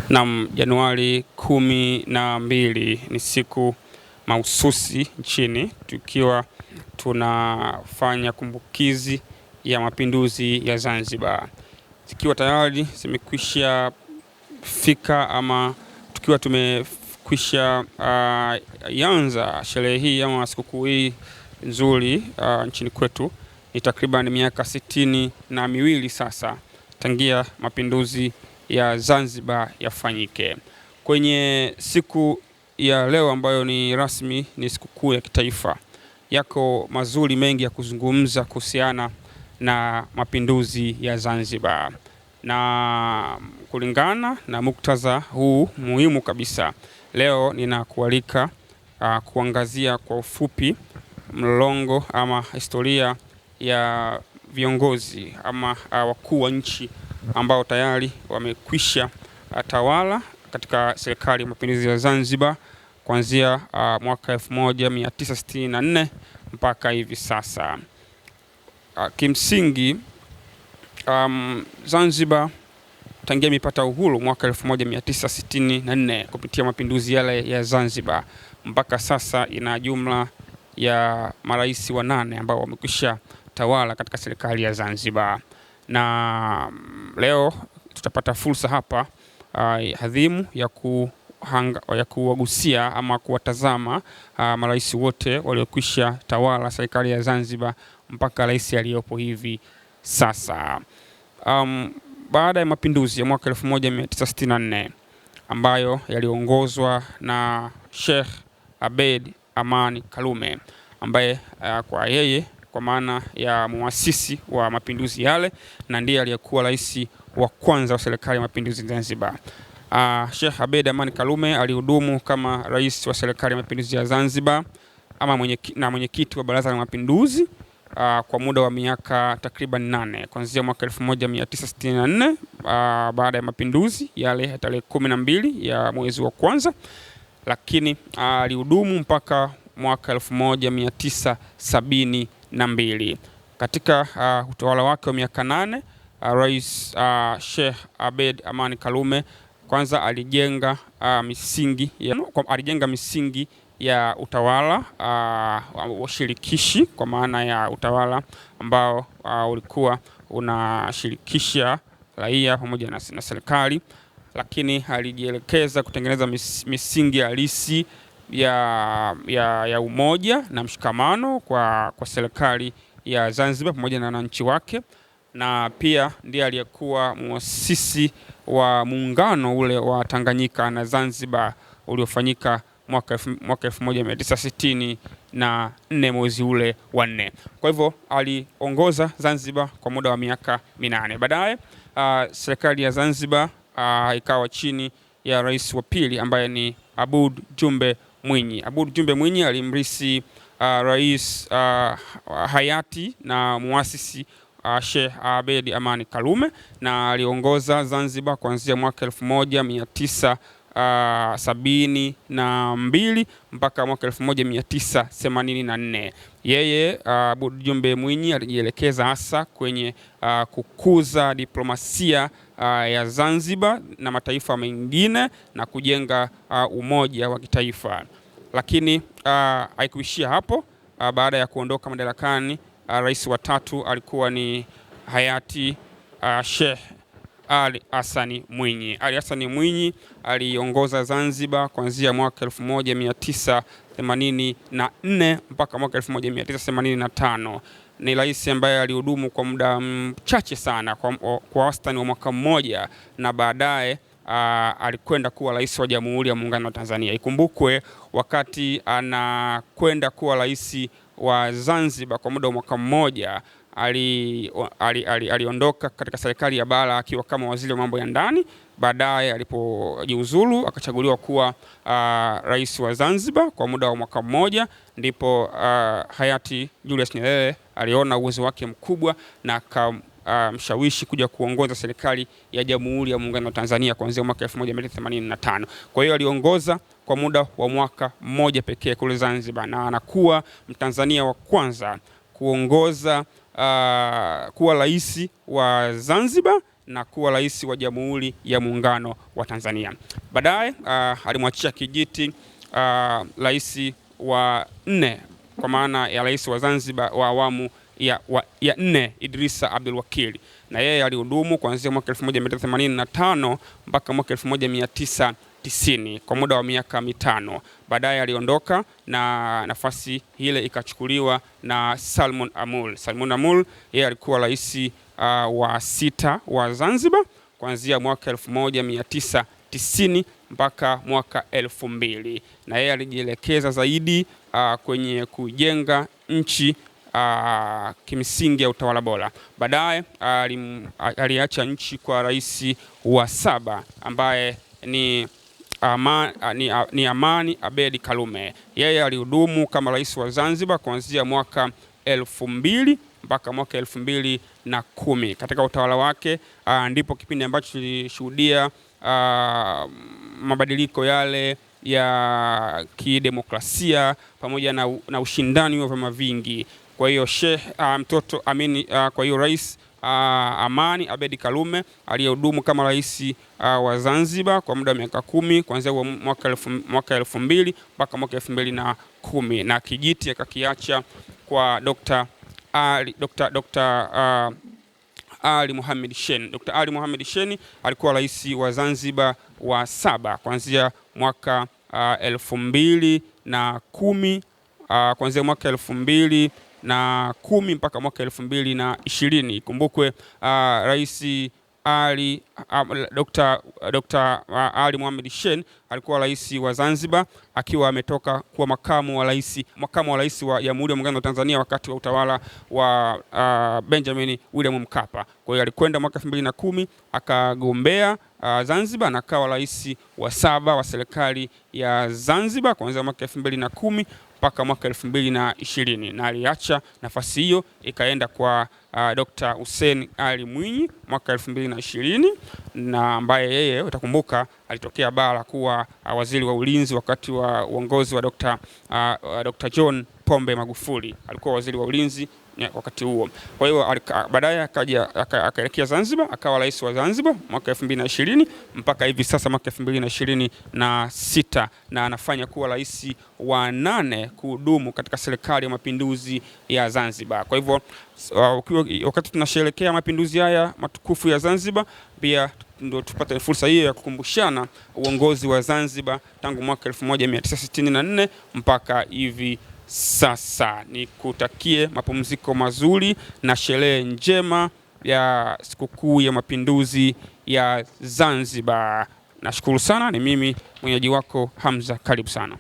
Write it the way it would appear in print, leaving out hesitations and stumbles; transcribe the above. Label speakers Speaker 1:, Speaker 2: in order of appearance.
Speaker 1: Na Januari 12 ni siku mahususi nchini, tukiwa tunafanya kumbukizi ya mapinduzi ya Zanzibar. Zikiwa tayari zimekwisha fika ama tukiwa tumekwisha yanza sherehe hii ama sikukuu hii nzuri nchini kwetu, ni takriban miaka 62 sasa tangia mapinduzi ya Zanzibar yafanyike. Kwenye siku ya leo ambayo ni rasmi, ni sikukuu ya kitaifa, yako mazuri mengi ya kuzungumza kuhusiana na mapinduzi ya Zanzibar. Na kulingana na muktadha huu muhimu kabisa, leo ninakualika kuangazia kwa ufupi mlolongo ama historia ya viongozi ama wakuu wa nchi ambao tayari wamekwisha tawala katika serikali ya mapinduzi ya Zanzibar kuanzia mwaka 1964 mpaka hivi sasa. Kimsingi Zanzibar tangia imepata uhuru mwaka 1964 kupitia mapinduzi yale ya Zanzibar mpaka sasa ina jumla ya marais 8 ambao wamekwisha tawala katika serikali ya Zanzibar. Na leo tutapata fursa hapa hadhimu ya kuwagusia ama kuwatazama marais wote waliokwisha tawala serikali ya Zanzibar mpaka rais aliyopo hivi sasa. Baada ya mapinduzi ya mwaka 1964 ambayo yaliongozwa na Sheikh Abeid Amani Karume, ambaye kwa maana ya muasisi wa mapinduzi yale na ndiye aliyekuwa rais wa kwanza wa serikali ya mapinduzi Zanzibar. Sheikh Abeid Amani Karume alihudumu kama rais wa serikali ya mapinduzi ya Zanzibar ama mwenyekiti wa baraza la mapinduzi kwa muda wa miaka takriban 8 kuanzia mwaka 1964 baada ya mapinduzi yale tarehe 12 ya mwezi wa kwanza, lakini alihudumu mpaka mwaka 1972. Katika utawala wake wa miaka 8, Rais Sheikh Abeid Amani Karume kwanza alijenga misingi ya utawala wa shirikishi, kwa maana ya utawala ambao ulikuwa unashirikisha raia pamoja na serikali, lakini alijielekeza kutengeneza misingi halisi ya umoja na mshikamano kwa serikali ya Zanzibar pamoja na wananchi wake, na pia ndiye aliyekuwa muasisi wa muungano ule wa Tanganyika na Zanzibar uliofanyika mwaka 1964 mwezi ule wa 4. Kwa hivyo aliongoza Zanzibar kwa muda wa miaka 8. Baadaye serikali ya Zanzibar ikawa chini ya rais wa pili ambaye ni Aboud Jumbe Mwinyi. Aboud Jumbe Mwinyi alimrithi rais hayati na muasisi Sheikh Abeid Amani Karume, na aliongoza Zanzibar kuanzia mwaka 1972 mpaka mwaka 1984. Yeye Aboud Jumbe Mwinyi alijielekeza hasa kwenye kukuza diplomasia ya Zanzibar na mataifa mengine na kujenga umoja wa kitaifa. Lakini haikuishia hapo. Baada ya kuondoka madarakani, rais wa tatu alikuwa ni hayati Sheikh Ali Hassan Mwinyi. Ali Hassan Mwinyi aliongoza Zanzibar kuanzia mwaka 1984 mpaka mwaka 1985. Ni rais ambaye alihudumu kwa muda mchache sana, kwa wastani wa mwaka mmoja, na baadaye alikwenda kuwa rais wa Jamhuri ya Muungano wa Tanzania. Ikumbukwe wakati anakwenda kuwa rais wa Zanzibar kwa muda wa mwaka mmoja, aliondoka katika serikali ya bara akiwa kama waziri wa mambo ya ndani. Baadaye alipojiuzulu akachaguliwa kuwa rais wa Zanzibar kwa muda wa mwaka mmoja, ndipo hayati Julius Nyerere aliona uwezo wake mkubwa na mshawishi kuja kuongoza serikali ya Jamhuri ya Muungano wa Tanzania kuanzia mwaka 1985. Kwa hiyo aliongoza kwa muda wa mwaka mmoja pekee kule Zanzibar, na anakuwa Mtanzania wa kwanza kuongoza kuwa rais wa Zanzibar na kuwa rais wa Jamhuri ya Muungano wa Tanzania. Baadaye alimwachia kijiti rais wa 4 kwa maana ya rais wa Zanzibar wa awamu ya 4 Idrisa Abdul Wakil, na yeye alihudumu kuanzia mwaka 1985 mpaka mwaka 1990 kwa muda wa miaka 5. Baadaye aliondoka na nafasi ile ikachukuliwa na Salmun Amur. Salmun Amur yeye alikuwa rais wa 6 wa Zanzibar kuanzia mwaka 1990 mpaka mwaka 2000, na yeye alijielekeza zaidi kwenye kujenga nchi kimsingi ya utawala bora. Baadaye aliacha nchi kwa rais wa 7 ambaye ni Amani Abedi Karume. Yeye alihudumu kama rais wa Zanzibar kuanzia mwaka 2000 mpaka mwaka 2010. Katika utawala wake ndipo kipindi ambacho tulishuhudia mabadiliko yale ya kidemokrasia pamoja na ushindani wa vyama vingi. Kwa hiyo kwa hiyo rais Amani Abedi Karume aliyehudumu kama rais wa Zanzibar kwa muda wa miaka 10 kuanzia mwaka 2000 mpaka mwaka 2010, na kijiti akakiacha kwa Dr. Ali Mohamed Shein. Dr. Ali Mohamed Shein alikuwa rais wa Zanzibar wa 7 kuanzia mwaka 2010, kuanzia mwaka 2010 mpaka mwaka 2020. Ikumbukwe rais Dr. Ali Mohamed Shein alikuwa rais wa Zanzibar akiwa ametoka kuwa makamu wa rais wa Jamhuri ya Muungano wa Tanzania wakati wa utawala wa Benjamin William Mkapa. Kwa hiyo alikwenda mwaka 2010 akagombea Zanzibar na akawa rais wa 7 wa serikali ya Zanzibar kuanzia mwaka 2010 mpaka mwaka 2020, na aliacha nafasi hiyo ikaenda kwa Dr. Hussein Ali Mwinyi mwaka 2020, na ambaye yeye utakumbuka alitokea bara kuwa waziri wa ulinzi wakati wa uongozi wa Dr. John Pombe Magufuli. Alikuwa waziri wa ulinzi wakati huo. Kwa hiyo baadaye akaelekea Zanzibar akawa rais wa Zanzibar mwaka 2020 mpaka hivi sasa mwaka 2026, na anafanya kuwa rais wa 8 kuhudumu katika serikali ya mapinduzi ya Zanzibar. Kwa hivyo wakati tunasherehekea mapinduzi haya matukufu ya Zanzibar, pia ndio tupate fursa hiyo ya kukumbushana uongozi wa Zanzibar tangu mwaka 1964 mpaka hivi sasa. Nikutakie mapumziko mazuri na sherehe njema ya sikukuu ya mapinduzi ya Zanzibar. Nashukuru sana, ni mimi mwenyeji wako Hamza, karibu sana.